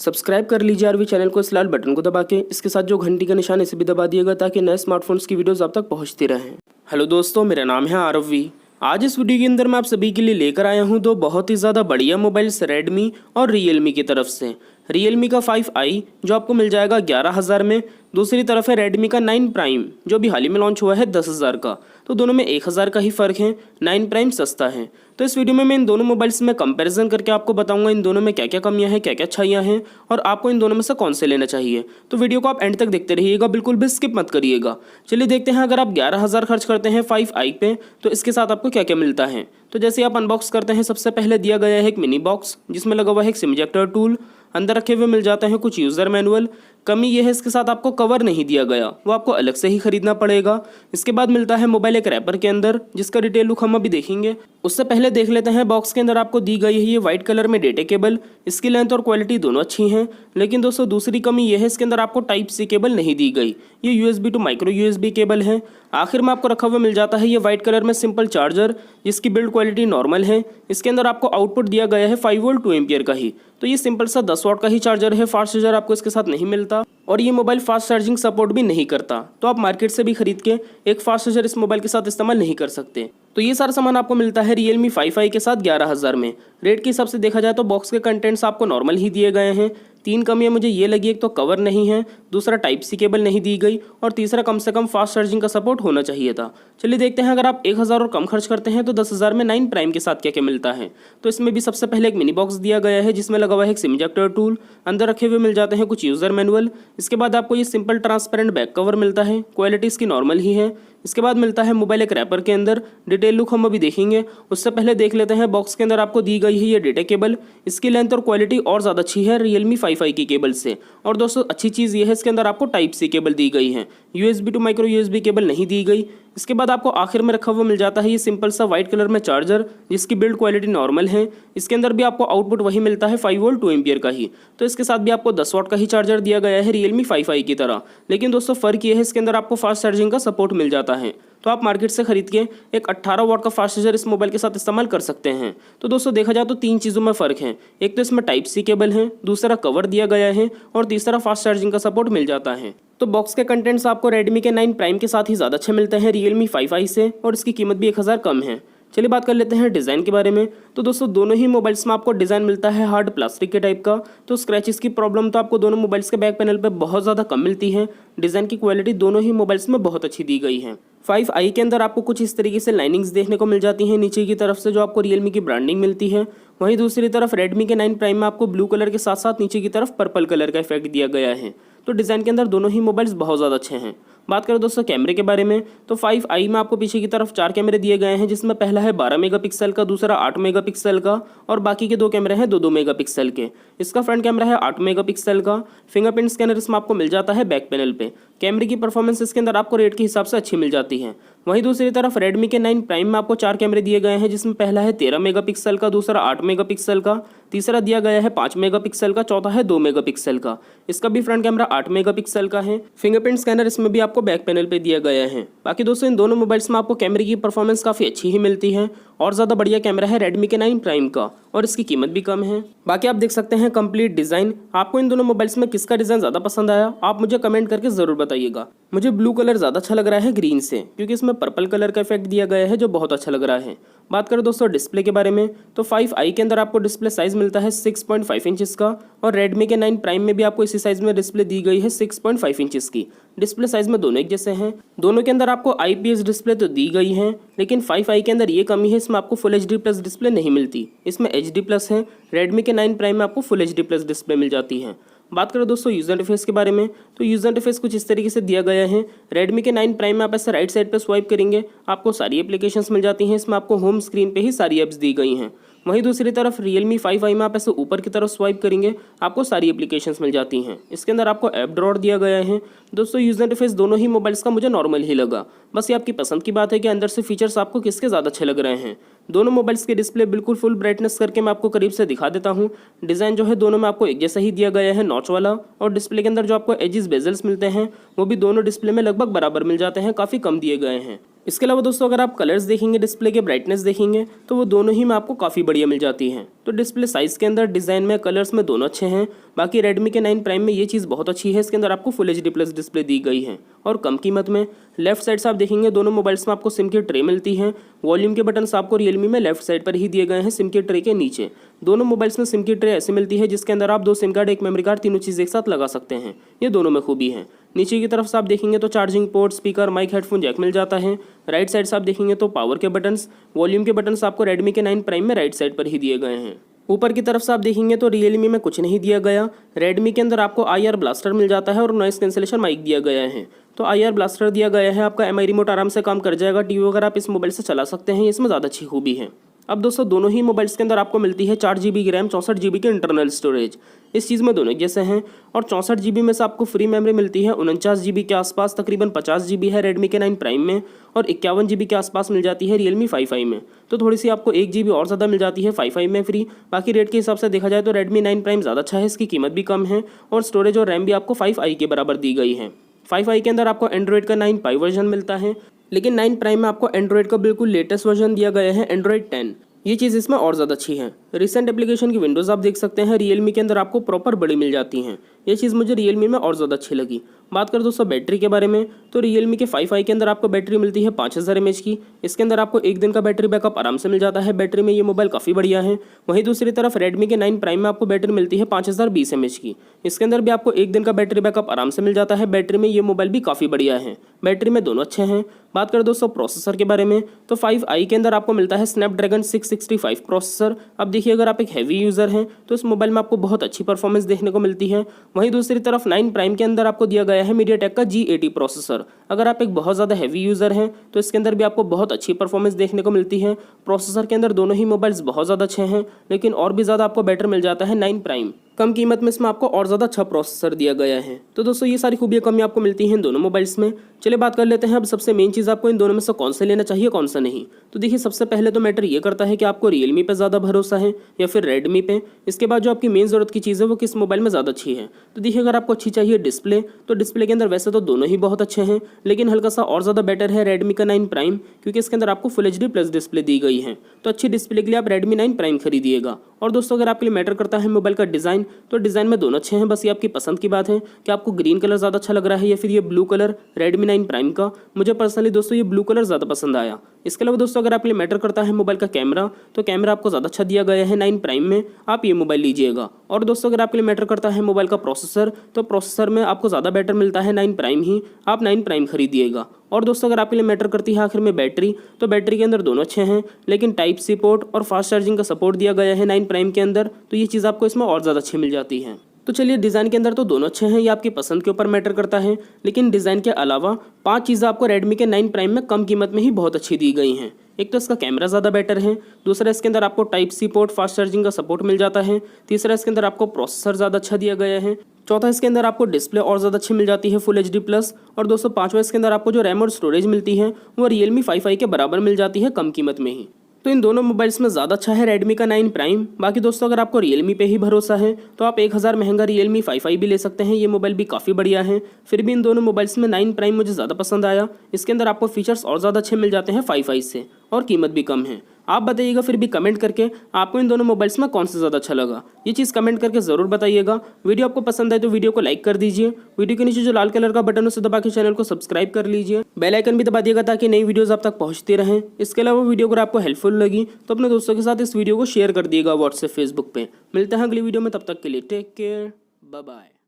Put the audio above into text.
Subscribe कर लीजिए RV channel को इस लाल बटन को दबा के, इसके साथ जो घंटी का निशान इसे भी दबा दिएगा ताकि नए स्मार्टफोन्स की वीडियोस आप तक पहुंचती रहें। हेलो दोस्तों, मेरा नाम है आरवी। आज इस वीडियो के अंदर मैं आप सभी के लिए लेकर आया हूं दो बहुत ही ज़्यादा बढ़िया मोबाइल्स रेडमी और रियलमी की तरफ से। रियलमी का 5i जो आपको मिल जाएगा 11,000 में, दूसरी तरफ है रेडमी का 9 प्राइम जो भी हाल ही में लॉन्च हुआ है 10,000 का। तो दोनों में 1,000 का ही फ़र्क है, 9 प्राइम सस्ता है। तो इस वीडियो में मैं इन दोनों मोबाइल्स में कंपैरिजन करके आपको बताऊंगा इन दोनों में क्या क्या कमियां हैं, क्या क्या अच्छाइयां हैं और आपको इन दोनों में से कौन से लेना चाहिए। तो वीडियो को आप एंड तक देखते रहिएगा, बिल्कुल भी स्किप मत करिएगा। चलिए देखते हैं, अगर आप 11,000 खर्च करते हैं 5i पे तो इसके साथ आपको क्या क्या मिलता है। तो जैसे आप अनबॉक्स करते हैं, सबसे पहले दिया गया है एक मिनी बॉक्स जिसमें लगा हुआ है एक सिम इजेक्टर टूल। अंदर रखे हुए मिल जाते हैं कुछ यूज़र मैनुअल। कमी यह है इसके साथ आपको कवर नहीं दिया गया, वो आपको अलग से ही खरीदना पड़ेगा। इसके बाद मिलता है मोबाइल एक रैपर के अंदर जिसका डिटेल लुक हम अभी देखेंगे। उससे पहले देख लेते हैं बॉक्स के अंदर आपको दी गई है ये व्हाइट कलर में डेटा केबल। इसकी लेंथ और क्वालिटी दोनों अच्छी हैं, लेकिन दोस्तों दूसरी कमी यह है इसके अंदर आपको टाइप सी केबल नहीं दी गई। ये USB to micro USB cable है। आखिर में आपको रखा हुआ मिल जाता है ये व्हाइट कलर में सिंपल चार्जर जिसकी बिल्ड क्वालिटी नॉर्मल है। इसके अंदर आपको आउटपुट दिया गया है 5 वोल्ट 2 एम्पियर का ही। तो ये सिंपल सा 10 वाट का ही चार्जर है, फास्ट चार्जर आपको इसके साथ नहीं मिलता और ये मोबाइल फास्ट चार्जिंग सपोर्ट भी नहीं करता। तो आप मार्केट से भी खरीद के एक फास्ट चार्जर इस मोबाइल के साथ इस्तेमाल नहीं कर सकते। तो ये सारा सामान आपको मिलता है रियलमी 5i के साथ 11,000 में। रेट के हिसाब से देखा जाए तो बॉक्स के कंटेंट्स आपको नॉर्मल ही दिए गए हैं। 3 कमियां मुझे ये लगी, एक तो कवर नहीं है, दूसरा टाइप सी केबल नहीं दी गई और तीसरा कम से कम फास्ट चार्जिंग का सपोर्ट होना चाहिए था। चलिए देखते हैं, अगर आप 1,000 और कम खर्च करते हैं तो 10,000 में 9 प्राइम के साथ क्या क्या मिलता है। तो इसमें भी सबसे पहले एक मिनी बॉक्स दिया गया है जिसमें लगा हुआ है एक सिम इजेक्टर टूल। अंदर रखे हुए मिल जाते हैं कुछ यूज़र मैनुअल। इसके बाद आपको ये सिंपल ट्रांसपेरेंट बैक कवर मिलता है, क्वालिटी इसकी नॉर्मल ही है। इसके बाद मिलता है मोबाइल एक रैपर के अंदर, डिटेल लुक हम अभी देखेंगे। उससे पहले देख लेते हैं बॉक्स के अंदर आपको दी गई है ये डेटा केबल। इसकी लेंथ और क्वालिटी और ज़्यादा अच्छी है रियलमी 5i की केबल से। और दोस्तों अच्छी चीज़ ये है इसके अंदर आपको टाइप सी केबल दी गई है, USB to micro USB cable नहीं दी गई। इसके बाद आपको आखिर में रखा हुआ मिल जाता है ये सिंपल सा व्हाइट कलर में चार्जर जिसकी बिल्ड क्वालिटी नॉर्मल है। इसके अंदर भी आपको आउटपुट वही मिलता है 5 वोल्ट 2 एम्पियर का ही। तो इसके साथ भी आपको 10 वाट का ही चार्जर दिया गया है रियलमी 5i की तरह। लेकिन दोस्तों फ़र्क ये है इसके अंदर आपको फास्ट चार्जिंग का सपोर्ट मिल जाता है। तो आप मार्केट से खरीद के एक 18 वाट का फास्ट चार्जर इस मोबाइल के साथ इस्तेमाल कर सकते हैं। तो दोस्तों देखा जाए तो 3 चीज़ों में फ़र्क है, एक तो इसमें टाइप सी केबल है, दूसरा कवर दिया गया है और तीसरा फास्ट चार्जिंग का सपोर्ट मिल जाता है। तो बॉक्स के कंटेंट्स आपको रेडमी के 9 प्राइम के साथ ही ज़्यादा अच्छे मिलते हैं रियलमी 5i से और इसकी कीमत भी 1,000 कम है। चलिए बात कर लेते हैं डिज़ाइन के बारे में। तो दोस्तों दोनों ही मोबाइल्स में आपको डिज़ाइन मिलता है हार्ड प्लास्टिक के टाइप का। तो स्क्रैचेस की प्रॉब्लम तो आपको दोनों मोबाइल्स के बैक पैनल पे बहुत ज़्यादा कम मिलती है। डिज़ाइन की क्वालिटी दोनों ही मोबाइल्स में बहुत अच्छी दी गई है। 5i के अंदर आपको कुछ इस तरीके से लाइनिंग्स देखने को मिल जाती हैं नीचे की तरफ से, जो आपको रियलमी की ब्रांडिंग मिलती है। वहीं दूसरी तरफ रेडमी के 9 प्राइम में आपको ब्लू कलर के साथ साथ नीचे की तरफ पर्पल कलर का इफेक्ट दिया गया है। तो डिज़ाइन के अंदर दोनों ही मोबाइल्स बहुत ज़्यादा अच्छे हैं। बात करें दोस्तों कैमरे के बारे में, तो 5i में आपको पीछे की तरफ 4 कैमरे दिए गए हैं जिसमें पहला है 12 मेगापिक्सल का, दूसरा 8 मेगापिक्सल का और बाकी के 2 कैमरे हैं 2-2 मेगापिक्सल के। इसका फ्रंट कैमरा है 8 मेगापिक्सल का। फिंगरप्रिंट स्कैनर इसमें आपको मिल जाता है बैक पैनल पे। कैमरे की परफॉर्मेंस इसके अंदर आपको रेट के हिसाब से अच्छी मिल जाती है। वहीं दूसरी तरफ रेडमी के 9 प्राइम में आपको 4 कैमरे दिए गए हैं जिसमें पहला है 13 मेगापिक्सल का, दूसरा 8 मेगापिक्सल का, तीसरा दिया गया है 5 मेगापिक्सल का, चौथा है 2 मेगापिक्सल का। इसका भी फ्रंट कैमरा 8 मेगापिक्सल का है। फिंगरप्रिंट स्कैनर इसमें भी आपको बैक पैनल पे दिया गया है। बाकी दोस्तों इन दोनों मोबाइल्स में आपको कैमरे की परफॉर्मेंस काफ़ी अच्छी ही मिलती है और ज़्यादा बढ़िया कैमरा है रेडमी के 9 प्राइम का और इसकी कीमत भी कम है। बाकी आप देख सकते हैं कंप्लीट डिज़ाइन। आपको इन दोनों मोबाइल्स में किसका डिज़ाइन ज़्यादा पसंद आया आप मुझे कमेंट करके ज़रूर बताइएगा। मुझे ब्लू कलर ज़्यादा अच्छा लग रहा है ग्रीन से, क्योंकि इसमें पर्पल कलर का इफेक्ट दिया गया है जो बहुत अच्छा लग रहा है। बात करें दोस्तों डिस्प्ले के बारे में, तो 5i के अंदर आपको डिस्प्ले साइज़ मिलता है 6.5 इंचज़ का और रेडमी के 9 प्राइम में भी आपको इसी साइज़ में डिस्प्ले दी गई है 6.5 इंचज़ की। डिस्प्ले साइज़ में दोनों एक जैसे हैं। दोनों के अंदर आपको IPS डिस्प्ले तो दी गई है, लेकिन 5i के अंदर ये कमी है, इसमें आपको फुल HD+ डिस्प्ले नहीं मिलती। इसमें HD+ है। रेडमी के 9 प्राइम में आपको फुल HD+ डिस्प्ले मिल जाती है। बात करें दोस्तों यूज़र इंटरफेस के बारे में, तो यूज़र इंटरफेस कुछ इस तरीके से दिया गया है। रेडमी के 9 प्राइम में आप ऐसे राइट साइड पे स्वाइप करेंगे आपको सारी एप्लीकेशंस मिल जाती हैं। इसमें आपको होम स्क्रीन पे ही सारी ऐप्स दी गई हैं। वहीं दूसरी तरफ रियलमी 5i में आप ऐसे ऊपर की तरफ स्वाइप करेंगे आपको सारी एप्लीकेशंस मिल जाती हैं। इसके अंदर आपको ऐप ड्रॉअर दिया गया है। दोस्तों यूज़र इंटरफेस दोनों ही मोबाइल्स का मुझे नॉर्मल ही लगा। बस ये आपकी पसंद की बात है कि अंदर से फीचर्स आपको किसके ज़्यादा अच्छे लग रहे हैं। दोनों मोबाइल्स के डिस्प्ले बिल्कुल फुल ब्राइटनेस करके मैं आपको करीब से दिखा देता हूँ। डिज़ाइन जो है दोनों में आपको एक जैसा ही दिया गया है, नॉच वाला। और डिस्प्ले के अंदर जो आपको एजेस बेजल्स मिलते हैं वो भी दोनों डिस्प्ले में लगभग बराबर मिल जाते हैं, काफ़ी कम दिए गए हैं। इसके अलावा दोस्तों अगर आप कलर्स देखेंगे, डिस्प्ले के ब्राइटनेस देखेंगे तो वो दोनों ही में आपको काफ़ी बढ़िया मिल जाती हैं। तो डिस्प्ले साइज़ के अंदर, डिज़ाइन में, कलर्स में दोनों अच्छे हैं। बाकी रेडमी के 9 प्राइम में ये चीज़ बहुत अच्छी है, इसके अंदर आपको फुल HD प्लस डिस्प्ले दी गई है और कम कीमत में। लेफ्ट साइड से आप देखेंगे दोनों मोबाइल्स में आपको सिम की ट्रे मिलती है। वॉल्यूम के बटन्स आपको रियलमी में लेफ्ट साइड पर ही दिए गए हैं, सिम की ट्रे के नीचे। दोनों मोबाइल्स में सिम की ट्रे ऐसे मिलती है जिसके अंदर आप 2 सिम कार्ड, 1 मेमोरी कार्ड, तीनों चीज़ एक साथ लगा सकते हैं। ये दोनों में खूबी है। नीचे की तरफ से आप देखेंगे तो charging port, speaker, mic, headphone jack मिल जाता है। राइट साइड से आप देखेंगे तो पावर के बटन्स, वॉल्यूम के बटन्स आपको रेडमी के 9 प्राइम में राइट साइड पर ही दिए गए हैं। ऊपर की तरफ से आप देखेंगे तो रियलमी में कुछ नहीं दिया गया। रेडमी के अंदर आपको IR ब्लास्टर मिल जाता है और नॉइस कैंसिलेशन माइक दिया गया है। तो IR ब्लास्टर दिया गया है, आपका MI रिमोट आराम से काम कर जाएगा। टीवी वगैरह आप इस मोबाइल से चला सकते हैं, इसमें ज़्यादा अच्छी खूबी है। अब दोस्तों दोनों ही मोबाइल्स के अंदर आपको मिलती है 4 GB की रैम, 64 GB की इंटरनल स्टोरेज। इस चीज़ में दोनों जैसे हैं। और 64 GB में से आपको फ्री मेमोरी मिलती है 49 GB के आसपास, तकरीबन 50 GB है रेडमी के 9 प्राइम में और 51 GB के आसपास मिल जाती है रियलमी 5i में। तो थोड़ी सी आपको 1 GB और ज़्यादा मिल जाती है 5i में फ्री। बाकी रेट के हिसाब से देखा जाए तो रेडमी 9 प्राइम ज़्यादा अच्छा है, इसकी कीमत भी कम है और स्टोरेज और रैम भी आपको 5i के बराबर दी गई है। 5i के अंदर आपको एंड्रॉइड का 9 पाई वर्जन मिलता है, लेकिन 9 प्राइम में आपको एंड्रॉइड का बिल्कुल लेटेस्ट वर्जन दिया गया है, एंड्रॉइड 10। ये चीज़ इसमें और ज़्यादा अच्छी है। रिसेंट एप्लीकेशन की विंडोज़ आप देख सकते हैं रियलमी के अंदर आपको प्रॉपर बड़ी मिल जाती हैं। ये चीज़ मुझे रियलमी में और ज़्यादा अच्छी लगी। बात कर दोस्तों बैटरी के बारे में तो रियलमी के 5i के अंदर आपको बैटरी मिलती है 5000 mAh की। इसके अंदर आपको 1 दिन का बैटरी बैकअप आराम से मिल जाता है। बैटरी में ये मोबाइल काफ़ी बढ़िया है। वहीं दूसरी तरफ रेडमी के 9 प्राइम में आपको बैटरी मिलती है 5020 mAh की। इसके अंदर भी आपको 1 दिन का बैटरी बैकअप आराम से मिल जाता है। बैटरी में ये मोबाइल भी काफ़ी बढ़िया है, बैटरी में दोनों अच्छे हैं। बात करें दोस्तों प्रोसेसर के बारे में तो 5i के अंदर आपको मिलता है स्नैपड्रैगन 665 प्रोसेसर। अब देखिए अगर आप एक हैवी यूज़र हैं तो इस मोबाइल में आपको बहुत अच्छी परफॉर्मेंस देखने को मिलती है। वहीं दूसरी तरफ 9 प्राइम के अंदर आपको दिया गया है मीडियाटेक का G80 प्रोसेसर। अगर आप एक बहुत ज़्यादा हैवी यूज़र हैं तो इसके अंदर भी आपको बहुत अच्छी परफॉर्मेंस देखने को मिलती है। प्रोसेसर के अंदर दोनों ही मोबाइल्स बहुत ज़्यादा अच्छे हैं, लेकिन और भी ज़्यादा आपको बेटर मिल जाता है 9 प्राइम। कम कीमत में इसमें आपको और ज़्यादा अच्छा प्रोसेसर दिया गया है। तो दोस्तों ये सारी खूबियाँ कमी आपको मिलती हैं इन दोनों मोबाइल्स में। चलिए बात कर लेते हैं अब सबसे मेन चीज़, आपको इन दोनों में से कौन सा लेना चाहिए, कौन सा नहीं। तो देखिए सबसे पहले तो मैटर ये करता है कि आपको रियलमी पे ज़्यादा भरोसा है या फिर रेडमी पे। इसके बाद जो आपकी मेन ज़रूरत की चीज़ है वो किस मोबाइल में ज़्यादा अच्छी है। तो देखिए अगर आपको अच्छी चाहिए डिस्प्ले तो डिस्प्ले के अंदर वैसे तो दोनों ही बहुत अच्छे हैं, लेकिन हल्का सा और ज़्यादा बेटर है रेडमी का 9 प्राइम, क्योंकि इसके अंदर आपको फुल HD प्लस डिस्प्ले दी गई है। तो अच्छी डिस्प्ले के लिए आप रेडमी 9 प्राइम खरीदिएगा। और दोस्तों अगर आपके लिए मैटर करता है मोबाइल का डिज़ाइन तो डिज़ाइन में दोनों अच्छे हैं, बस ये आपकी पसंद की बात है कि आपको ग्रीन कलर ज़्यादा अच्छा लग रहा है या फिर ये ब्लू कलर रेडमी 9 प्राइम का। मुझे पर्सनली दोस्तों ये ब्लू कलर ज़्यादा पसंद आया। इसके अलावा दोस्तों अगर आपके लिए मैटर करता है मोबाइल का कैमरा तो कैमरा आपको ज़्यादा अच्छा दिया गया है 9 प्राइम में, आप ये मोबाइल लीजिएगा। और दोस्तों अगर आपके लिए मैटर करता है मोबाइल का प्रोसेसर तो प्रोसेसर में आपको ज़्यादा बेटर मिलता है 9 प्राइम ही, आप 9 प्राइम खरीदिएगा। और दोस्तों अगर आपके लिए मैटर करती है आखिर में बैटरी तो बैटरी के अंदर दोनों अच्छे हैं, लेकिन टाइप सी पोर्ट और फास्ट चार्जिंग का सपोर्ट दिया गया है 9 प्राइम के अंदर, तो ये चीज़ आपको इसमें और ज़्यादा अच्छी मिल जाती है। तो चलिए डिज़ाइन के अंदर तो दोनों अच्छे हैं, ये आपकी पसंद के ऊपर मैटर करता है, लेकिन डिज़ाइन के अलावा 5 चीज़ें आपको रेडमी के 9 प्राइम में कम कीमत में ही बहुत अच्छी दी गई हैं। एक तो इसका कैमरा ज़्यादा बेटर है, दूसरा इसके अंदर आपको type C port fast charging का सपोर्ट मिल जाता है, तीसरा इसके अंदर आपको प्रोसेसर ज़्यादा अच्छा दिया गया है, चौथा इसके अंदर आपको डिस्प्ले और ज़्यादा अच्छी मिल जाती है फुल HD प्लस, और दोस्तों पाँचवा इसके अंदर आपको जो रैम और स्टोरेज मिलती है वो रियलमी 5i के बराबर मिल जाती है कम कीमत में ही। तो इन दोनों मोबाइल्स में ज़्यादा अच्छा है रेडमी का 9 प्राइम। बाकी दोस्तों अगर आपको रियलमी पे ही भरोसा है तो आप 1000 महंगा रियलमी 5i भी ले सकते हैं, ये मोबाइल भी काफ़ी बढ़िया है। फिर भी इन दोनों मोबाइल्स में 9 प्राइम मुझे ज़्यादा पसंद आया, इसके अंदर आपको फीचर्स और ज़्यादा अच्छे मिल जाते हैं 5i से और कीमत भी कम है। आप बताइएगा फिर भी कमेंट करके आपको इन दोनों मोबाइल्स में कौन सा ज़्यादा अच्छा लगा, ये चीज़ कमेंट करके ज़रूर बताइएगा। वीडियो आपको पसंद आए तो वीडियो को लाइक कर दीजिए, वीडियो के नीचे जो लाल कलर का बटन है उसे दबा के चैनल को सब्सक्राइब कर लीजिए, बेल आइकन भी दबा दिएगा ताकि नई वीडियोज़ आप तक पहुँचती रहें। इसके अलावा वीडियो अगर आपको हेल्पफुल लगी तो अपने दोस्तों के साथ इस वीडियो को शेयर कर दिएगा व्हाट्सएप फेसबुक पर। मिलते हैं अगली वीडियो में, तब तक के लिए टेक केयर, बाय बाय।